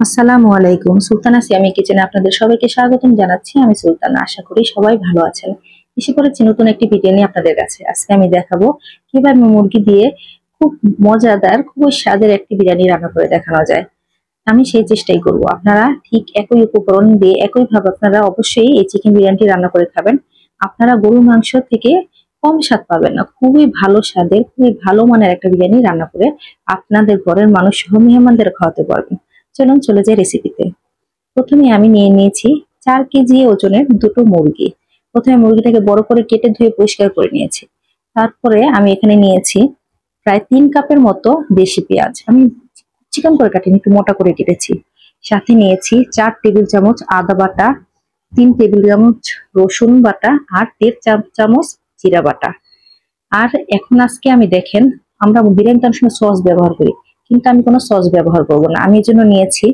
আসসালামু আলাইকুম। সুলতানা সিয়ামি কিচেনে আপনাদের সবাইকে স্বাগতম জানাচ্ছি। আমি সুলতানা। আশা করি সবাই ভালো আছেন। এসে পড়েছি নতুন একটি ভিডিও নিয়ে আপনাদের কাছে। আজকে আমি দেখাবো কিভাবে মুরগি দিয়ে খুব মজাদার, খুবই স্বাদের একটি বিরিয়ানি রান্না করে দেখানো যায়। আমি সেই চেষ্টাই করব। আপনারা ঠিক একই উপকরণ দিয়ে একইভাবে আপনারা অবশ্যই এই চিকেন বিরিয়ানিটি রান্না করে খাবেন। আপনারা গরুর মাংস থেকে কম স্বাদ পাবেন না। খুবই ভালো স্বাদের, খুবই ভালো মানের একটা বিরিয়ানি রান্না করে আপনাদের ঘরের মানুষ সহ মেহমানদের খাওয়াতে পারবেন। চলুন চলে যাই রেসিপিতে। প্রথমে আমি নিয়ে নিয়েছি 4 কেজি ওজনের দুটো মুরগি। প্রথমে মুরগিটাকে বড় করে কেটে ধুয়ে পরিষ্কার করে নিয়েছি। তারপরে আমি এখানে নিয়েছি প্রায় 3 কাপের মতো দেশি পেঁয়াজ। আমি চিকন করে কাটিনি, একটু মোটা করে কেটেছি। সাথে নিয়েছি 4 টেবিল চামচ আদা বাটা, 3 টেবিল চামচ রসুন বাটা আর 1.5 চামচ জিরা বাটা। আর এখন আজকে আমি দেখেন, আমরা বিরিয়ানিতে অনেক সময় সস ব্যবহার করি, কিন্তু আমি কোনো সস ব্যবহার করব না। আমি এর জন্য নিয়েছি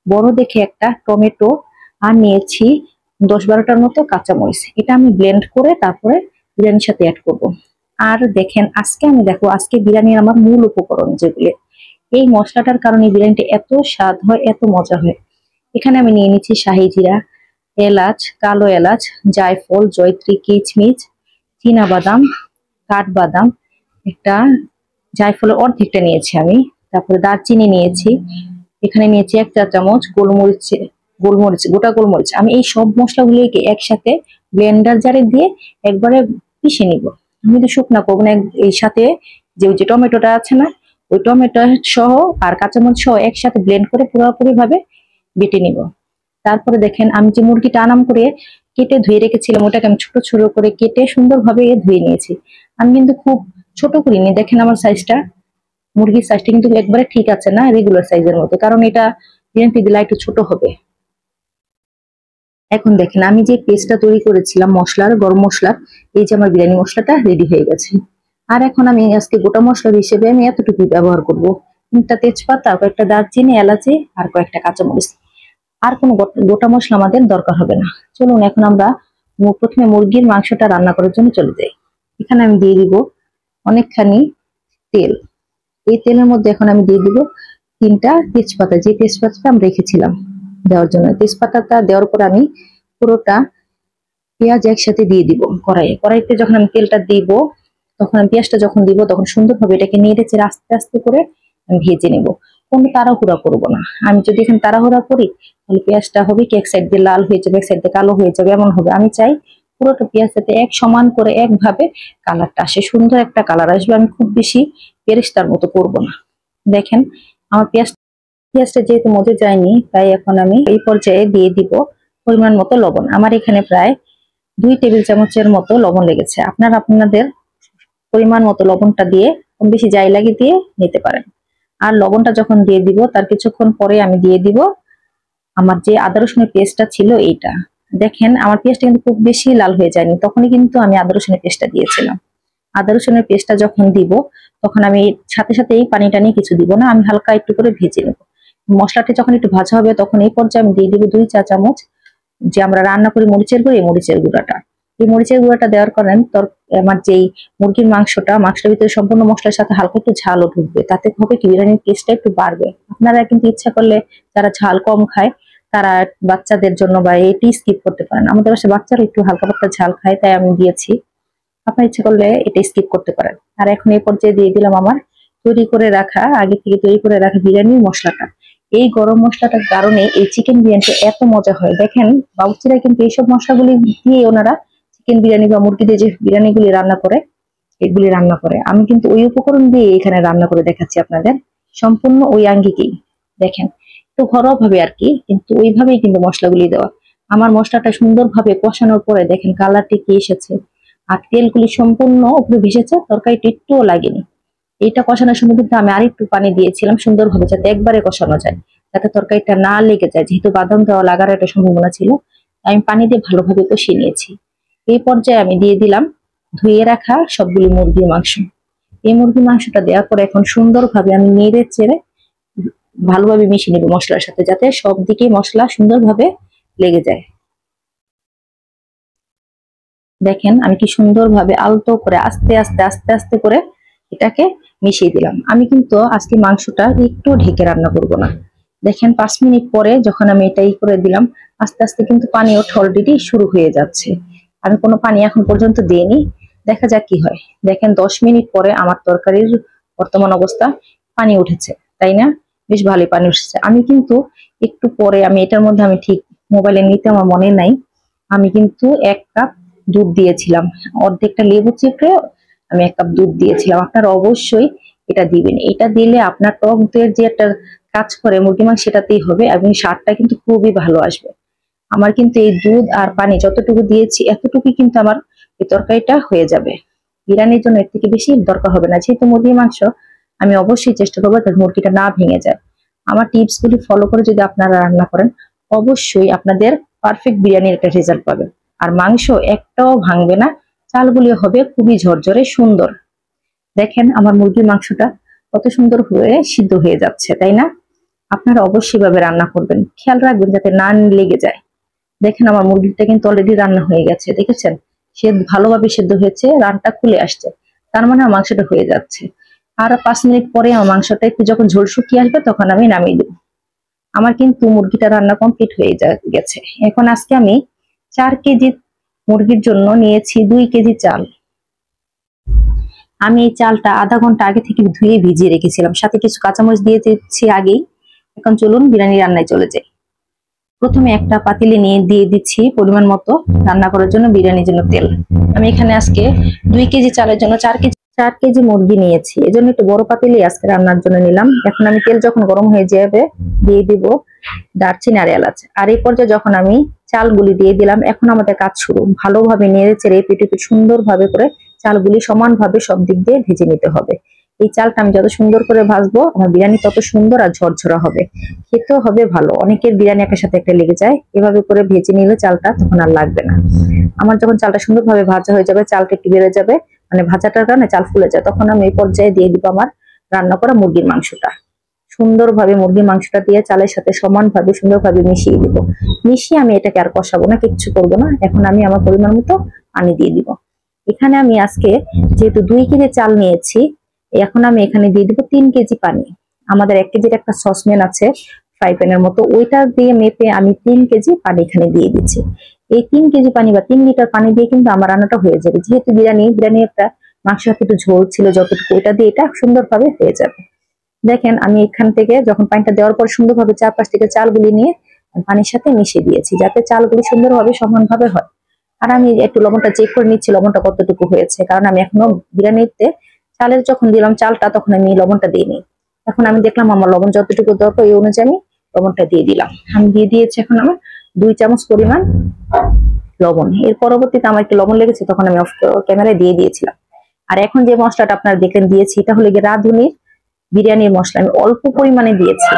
বড় দেখে একটা টমেটো আর নিয়েছি 10-12টার মতো কাঁচামরিচ। এটা আমি ব্লেন্ড করে তারপরে বিরিয়ানির সাথে অ্যাড করব। আর দেখেন আজকে আমি আজকে বিরিয়ানির আমার মূল উপকরণ যেগুলো, এই মশলাটার কারণে বিরিয়ানিটা এত স্বাদ হয়, এত মজা হয়। এখানে আমি নিয়ে নিচ্ছি শাহি জিরা, এলাচ, কালো এলাচ, জায়ফল, জয়ত্রী, কিচমিচ, চীনাবাদাম, কাঠবাদাম, একটা জায়ফলের অর্ধেকটা নিয়েছি আমি। তারপরে দারচিনি নিয়েছি। এখানে নিয়েছি 1 চা চামচ গোলমরিচ, গোটা গোলমরিচ। আমি এই সব মশলাগুলোকে একসাথে ব্লেন্ডার জারে দিয়ে একবারে পিষে নিব। আমি তো শুকনা করবো না, এই সাথে যে টমেটোটা আছে না, ওই টমেটো সহ আর কাঁচামরিচ সহ একসাথে ব্লেন্ড করে পুরোপুরি ভাবে বেটে নিব। তারপরে দেখেন আমি যে মুরগিটা আনাম করে কেটে ধুয়ে রেখেছিলাম, ওটাকে আমি ছোট ছোট করে কেটে সুন্দরভাবে ধুয়ে নিয়েছি। আমি কিন্তু খুব ছোট করিনি। দেখেন আমার সাইজটা, মুরগির সাইজটা কিন্তু একবারে ঠিক আছে না, রেগুলার সাইজের মতো, কারণ এটা বিরিয়ানিতে দিলে একটু ছোট হবে। এখন দেখেন আমি যে পেস্টটা তৈরি করেছিলাম মশলার, গরম মশলার, এই যে আমার বিরিয়ানি মশলাটা রেডি হয়ে গেছে। আর এখন আমি আজকে গোটা মশলার হিসেবে আমি এতটুকুই ব্যবহার করব। 3টা তেজপাতা, কয়েকটা দারচিনি, এলাচি আর কয়েকটা কাঁচামরিচ। আর কোনো গোটা মশলা আমাদের দরকার হবে না। চলুন এখন আমরা প্রথমে মুরগির মাংসটা রান্না করার জন্য চলে যাই। এখানে আমি দিয়ে দিব অনেকখানি তেল। এই তেলের মধ্যে এখন আমি দিয়ে দিব 3টা তেজপাতা, যে তেজপাতাটা আমি রেখেছিলাম দেওয়ার জন্য। তেজপাতাটা দেওয়ার পর আমি পুরোটা পেঁয়াজ একসাথে দিয়ে দিব কড়াইতে যখন আমি তেলটা দিব, তখন আমি পেঁয়াজটা যখন দিব তখন সুন্দরভাবে এটাকে নেড়ে চেড়ে আস্তে আস্তে করে আমি ভেজে নেব। কোনো তাড়াহুড়া করব না। আমি যদি এখানে তাড়াহুড়া করি তাহলে পেঁয়াজটা হবে কি এক সাইড দিয়ে লাল হয়ে যাবে, এক সাইড দিয়ে কালো হয়ে যাবে, এমন হবে। আমি চাই পুরোটা পেঁয়াজ যাতে এক সমান করে একভাবে কালারটা আসে, সুন্দর একটা কালার আসবে। আমি খুব বেশি পেরেস্তার মতো করব না। দেখেন আমার পেঁয়াজটা যেহেতু মজে যায়নি, তাই এখন আমি এই পর্যায়ে দিয়ে দিব পরিমাণ মতো লবণ। আমার এখানে প্রায় 2 টেবিল চামচের মতো লবণ লেগেছে। আপনারা আপনাদের পরিমাণ মতো লবণটা দিয়ে কম বেশি যাই লাগে দিয়ে নিতে পারেন। আর লবণটা যখন দিয়ে দিব তার কিছুক্ষণ পরে আমি দিয়ে দিব আমার যে আদা রসুনের পেস্টটা ছিল এইটা। দেখেন আমার পেস্টটা কিন্তু খুব বেশি লাল হয়ে যায়নি, তখনই কিন্তু আমি আদা রসুনের পেস্টটা দিয়েছিলাম। আদা রসুনের পেস্টটা যখন দিব তখন আমি সাথে সাথে এই পানিটা নিয়ে কিছু দিব না, আমি হালকা একটু করে ভেজে নেব। মশলাটা যখন একটু ভাজা হবে তখন এই পর্যায়ে আমি দিয়ে দিব 2 চা চামচ যে আমরা রান্না করি মরিচের গুঁড়ো, এই মরিচের গুঁড়াটা। এই মরিচের গুঁড়াটা দেওয়ার কারণে আমার যেই মুরগির মাংসটার ভিতরে সম্পূর্ণ মশলার সাথে হালকা একটু ঝালও ঢুকবে, তাতে হবে কি বিরিয়ানির টেস্টটা একটু বাড়বে। আপনারা কিন্তু ইচ্ছা করলে যারা ঝাল কম খায় তারা বাচ্চাদের জন্য বা এটি স্কিপ করতে পারেন। আমাদের বাসায় বাচ্চারা একটু হালকা পাতলা ঝাল খায়, তাই আমি দিয়েছি। আপনার ইচ্ছা করলে এটা স্কিপ করতে পারেন। আর এখন এই পর্যায়ে দিয়ে দিলাম আমার আগে থেকে তৈরি করে রাখা বিরিয়ানির মশলাটা। এই গরম মশলাটার কারণে এই চিকেন বিরিয়ানিটা এত মজা হয়। দেখেন বাবুর্চিরা কিন্তু এইসব মশলাগুলি দিয়ে ওনারা চিকেন বিরিয়ানি বা মুরগি দিয়ে যে বিরিয়ানিগুলি রান্না করে, এগুলি রান্না করে। আমি কিন্তু ওই উপকরণ দিয়ে এখানে রান্না করে দেখাচ্ছি আপনাদের, সম্পূর্ণ ওই আঙ্গিকেই। দেখেন একটু ঘরোয়া ভাবে আর কি, কিন্তু ওইভাবেই কিন্তু মশলাগুলি দেওয়া। আমার মশলাটা সুন্দরভাবে কষানোর পরে দেখেন কালারটি কি এসেছে, আর তেলগুলি সম্পূর্ণ উপরে ভেসেছে, তরকারিটা একটুও লাগেনি। এইটা কষানোর সময় কিন্তু আমি আরেকটু পানি দিয়েছিলাম সুন্দরভাবে, যাতে একবারে কষানো যায়, যাতে তরকারিটা না লেগে যায়। যেহেতু বাদাম দেওয়া লাগার একটা সম্ভাবনা ছিল, আমি পানি দিয়ে ভালোভাবে কষিয়ে নিয়েছি। এই পর্যায়ে আমি দিয়ে দিলাম ধুয়ে রাখা সবগুলি মুরগির মাংস। এই মুরগির মাংসটা দেওয়ার পর এখন সুন্দরভাবে আমি নেড়ে চেড়ে ভালোভাবে মিশিয়ে নেব মশলার সাথে, যাতে সব দিকে মশলা সুন্দরভাবে লেগে যায়। দেখেন আমি কি সুন্দরভাবে আলতো করে আস্তে আস্তে আস্তে আস্তে করে এটাকে মিশিয়ে দিলাম। আমি কিন্তু আজকে মাংসটা একটু ঢেকে রান্না করব না। দেখেন 5 মিনিট পরে যখন আমি এটাই করে দিলাম, আস্তে আস্তে কিন্তু পানি ওঠা অলরেডি শুরু হয়ে যাচ্ছে। আমি কোনো পানি এখন পর্যন্ত দিইনি, দেখা যাক কি হয়। দেখেন 10 মিনিট পরে আমার তরকারির বর্তমান অবস্থা, পানি উঠেছে, তাই না? বেশ ভালোই পানি উঠেছে। আমি কিন্তু একটু পরে আমি এটার মধ্যে আমি ঠিক মোবাইলে নিতে আমার মনে নাই, আমি কিন্তু 1 কাপ দুধ দিয়েছিলাম, অর্ধেকটা লেবু চিপড়ে আমি 1 কাপ দুধ দিয়েছিলাম। আপনারা অবশ্যই এটা দিবেন, এটা দিলে আপনার টক দইয়ের যে একটা কাজ করে মুরগি মাংস সেটাতেই হবে এবং স্বাদটা কিন্তু খুবই ভালো আসবে। আমার কিন্তু এই দুধ আর পানি যতটুকু দিয়েছি এতটুকুই কিন্তু আমার এই তরকারিটা হয়ে যাবে। বিরিয়ানির জন্য এর থেকে বেশি দরকার হবে না। যেহেতু মুরগির মাংস, আমি অবশ্যই চেষ্টা করবো যাতে মুরগিটা না ভেঙে যায়। আমার টিপস গুলি ফলো করে যদি আপনারা রান্না করেন, অবশ্যই আপনাদের পারফেক্ট বিরিয়ানির একটা রেজাল্ট পাবেন। আর মাংস একটাও ভাঙবে না, চালগুলি হবে খুবই ঝরঝরে সুন্দর। দেখেন আমার মুরগির মাংসটা কত সুন্দর হয়ে সিদ্ধ হয়ে যাচ্ছে, তাই না? আপনারা অবশ্যই ভাবে রান্না করবেন, খেয়াল রাখবেন যাতে না লেগে যায়। দেখেন আমার মুরগিটা কিন্তু অলরেডি রান্না হয়ে গেছে, দেখেছেন? সে ভালোভাবে সিদ্ধ হয়েছে, রানটা খুলে আসছে, তার মানে আমার মাংসটা হয়ে যাচ্ছে। আর 5 মিনিট পরে আমার মাংসটা একটু যখন ঝোল শুকিয়ে আসবে তখন আমি নামিয়ে দেবো। আমার কিন্তু মুরগিটা রান্না কমপ্লিট হয়ে গেছে। এখন আজকে আমি 4 কেজি মুরগির জন্য নিয়েছি 2 কেজি চাল। আমি এই চালটা আধা ঘন্টা আগে থেকে ধুয়ে ভিজিয়ে রেখেছিলাম, সাথে কিছু কাঁচামরিচ দিয়ে দিচ্ছি আগেই। এখন চলুন বিরিয়ানি রান্নায় চলে যাই। প্রথমে একটা পাতিলে নিয়ে দিয়ে দিচ্ছি পরিমাণ মতো রান্না করার জন্য বিরিয়ানির জন্য তেল। আমি এখানে আজকে 2 কেজি চালের জন্য 4 কেজি মুরগি নিয়েছি, এজন্য একটু বড় পাতিলে আজকে রান্নার জন্য নিলাম। এখন আমি তেল যখন গরম হয়ে যাবে দিয়ে দিব দারচিনি আর এলাচ। আর এই পর্যায়ে যখন আমি চালগুলি দিয়ে দিলাম, এখন আমাদের কাজ শুরু। ভালোভাবে নেড়ে চেড়ে পেটে সুন্দরভাবে করে চালগুলি সমানভাবে সব দিক দিয়ে ভেজে নিতে হবে। এই চালটা আমি যত সুন্দর করে ভাজবো আমার বিরিয়ানি তত সুন্দর আর ঝরঝরা হবে, খেতেও হবে ভালো। অনেকের বিরিয়ানি একটা সাথে একটা লেগে যায়, এভাবে করে ভেজে নিলে চালটা তখন আর লাগবে না। আমার যখন চালটা সুন্দরভাবে ভাজা হয়ে যাবে, চালটা একটু বেড়ে যাবে, মানে ভাজাটার কারণে চাল ফুলে যায়, তখন আমি এই পর্যায়ে দিয়ে দিব আমার রান্না করা মুরগির মাংসটা। সুন্দরভাবে মুরগির মাংসটা দিয়ে চালের সাথে সমানভাবে সুন্দরভাবে মিশিয়ে দিব। মিশিয়ে আমি এটাকে আর কষাবো না, কিচ্ছু করবো না। এখন আমি আমার পরিমাণ মতো পানি দিয়ে দিব। এখানে আমি আজকে যেহেতু 2 কেজি চাল নিয়েছি, এখন আমি এখানে দিয়ে দিব 3 কেজি পানি। আমাদের 1 কেজির একটা সসপ্যান আছে ফ্রাই প্যানের মতো, ওইটা দিয়ে মেপে আমি 3 কেজি পানি এখানে দিয়ে দিচ্ছি। এই 3 কেজি পানি বা 3 লিটার পানি দিয়ে কিন্তু আমার রান্নাটা হয়ে যাবে। যেহেতু বিরিয়ানি একটা মাংসের সাথে একটু ঝোল ছিল যতটুকু, ওইটা দিয়ে এটা সুন্দরভাবে হয়ে যাবে। দেখেন আমি এখান থেকে যখন পানিটা দেওয়ার পর সুন্দরভাবে চারপাশ থেকে চালগুলি নিয়ে পানির সাথে মিশিয়ে দিয়েছি, যাতে চালগুলি সুন্দরভাবে সমানভাবে হয়। আর আমি একটু লবণটা চেক করে নিচ্ছি লবণটা কতটুকু হয়েছে, কারণ আমি এখনো বিরিয়ানিতে চালের যখন দিলাম চালটা তখন আমি লবণটা দিইনি। এখন আমি দেখলাম আমার লবণ যতটুকু দরকার এই অনুযায়ী আমি লবণটা দিয়ে দিলাম। আমি দিয়ে দিয়েছি এখন আমার 2 চামচ পরিমাণ লবণ। এর পরবর্তীতে আমার একটু লবণ লেগেছে, তখন আমি অফ ক্যামেরায় দিয়ে দিয়েছিলাম। আর এখন যে মশলাটা আপনারা দেখলেন দিয়েছি, এটা হলো গিয়ে রাঁধুনির বিরিয়ানির মশলা। আমি অল্প পরিমাণে দিয়েছি,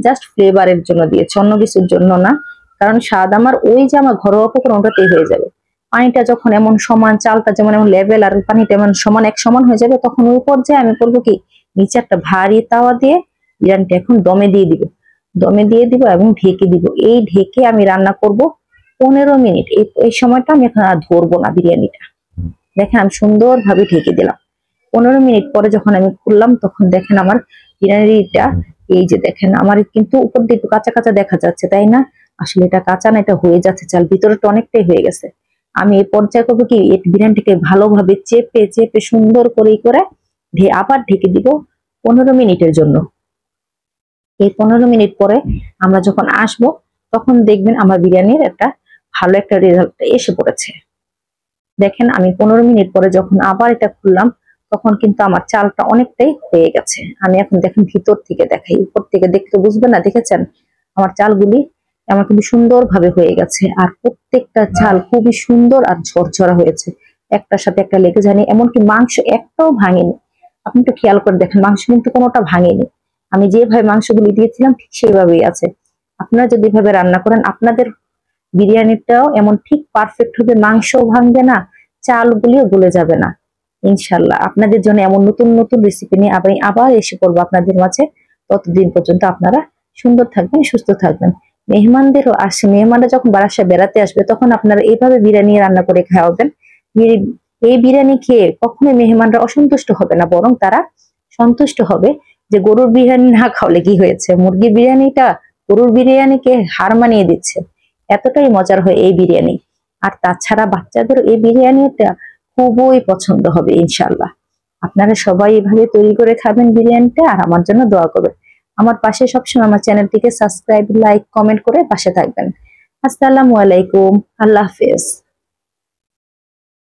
জাস্ট ফ্লেভারের জন্য দিয়েছি, অন্য কিছুর জন্য না। কারণ স্বাদ আমার ওই যে আমার ঘরোয়া উপকরণ ওটাতেই হয়ে যাবে। পানিটা যখন এমন সমান, চালটা যেমন এমন লেভেল আর পানিটা এমন সমান এক সমান হয়ে যাবে, তখন ওই পর্যায়ে আমি করবো কি, নিচে একটা ভারী তাওয়া দিয়ে বিরিয়ানিটা এখন দমে দিয়ে দিব। দমে দিয়ে দিব এবং ঢেকে দিব। এই ঢেকে আমি রান্না করব 15 মিনিট। এই সময়টা আমি এখন আর ধরবো না বিরিয়ানিটা। দেখেন আমি সুন্দরভাবে ঢেকে দিলাম। 15 মিনিট পরে যখন আমি খুললাম, তখন দেখেন আমার বিরিয়ানিটা, এই যে দেখেন আমার কিন্তু উপর দিয়ে একটু কাঁচা কাঁচা দেখা যাচ্ছে, তাই না? আসলে এটা কাঁচা না, এটা হয়ে যাচ্ছে চাল, ভিতরেটা অনেকটাই হয়ে গেছে। আমি এই পর্যায়ে করবো কি, এই বিরিয়ানিটাকে ভালোভাবে চেপে চেপে সুন্দর করে আবার ঢেকে দিব 15 মিনিটের জন্য। এই 15 মিনিট পরে আমরা যখন আসবো, তখন দেখবেন আমার বিরিয়ানির একটা ভালো একটা রেজাল্ট এসে পড়েছে। দেখেন আমি 15 মিনিট পরে যখন আবার এটা খুললাম, তখন কিন্তু আমার চালটা অনেকটাই হয়ে গেছে। আমি এখন দেখেন ভিতর থেকে দেখাই, উপর থেকে দেখতে বুঝবেন না, দেখেছেন আমার চালগুলি আমার খুবই সুন্দর ভাবে হয়ে গেছে। আর প্রত্যেকটা চাল খুবই সুন্দর আর ঝরঝরা হয়েছে, একটার সাথে একটা লেগে যায়নি, এমনকি মাংস একটাও ভাঙেনি। আপনি একটু খেয়াল করে দেখেন, মাংস কিন্তু কোনোটা ভাঙেনি। আমি যেভাবে মাংসগুলি দিয়েছিলাম ঠিক সেভাবেই আছে। আপনারা যদি এভাবে রান্না করেন, আপনাদের বিরিয়ানিটাও এমন ঠিক পারফেক্ট হবে, মাংসও ভাঙবে না, চালগুলিও গলে যাবে না। ইনশাল্লাহ আপনাদের জন্য এমন নতুন নতুন রেসিপি নিয়ে আবার এসে পড়বো আপনাদের মাঝে। ততদিন পর্যন্ত আপনারা সুন্দর থাকবেন, সুস্থ থাকবেন। মেহমানদেরও আসে, মেহমানরা যখন বারাসায় বেড়াতে আসবে, তখন আপনারা এইভাবে বিরিয়ানি রান্না করে খাওয়াবেন। এই বিরিয়ানি খেয়ে কখনোই মেহমানরা অসন্তুষ্ট হবে না, বরং তারা সন্তুষ্ট হবে যে গরুর বিরিয়ানি না খাওয়ালে কি হয়েছে, মুরগির বিরিয়ানিটা গরুর বিরিয়ানিকে হার মানিয়ে দিচ্ছে। এতটাই মজার হয় এই বিরিয়ানি। আর তাছাড়া বাচ্চাদের এই বিরিয়ানিটা খুবই পছন্দ হবে ইনশাল্লাহ। আপনারা সবাই এভাবে তৈরি করে খাবেন বিরিয়ানিটা, আর আমার জন্য দোয়া করবেন। আমার পাশে সবসময় আমার চ্যানেলটিকে সাবস্ক্রাইব, লাইক, কমেন্ট করে পাশে থাকবেন। আসসালামু আলাইকুম, আল্লাহ হাফেজ।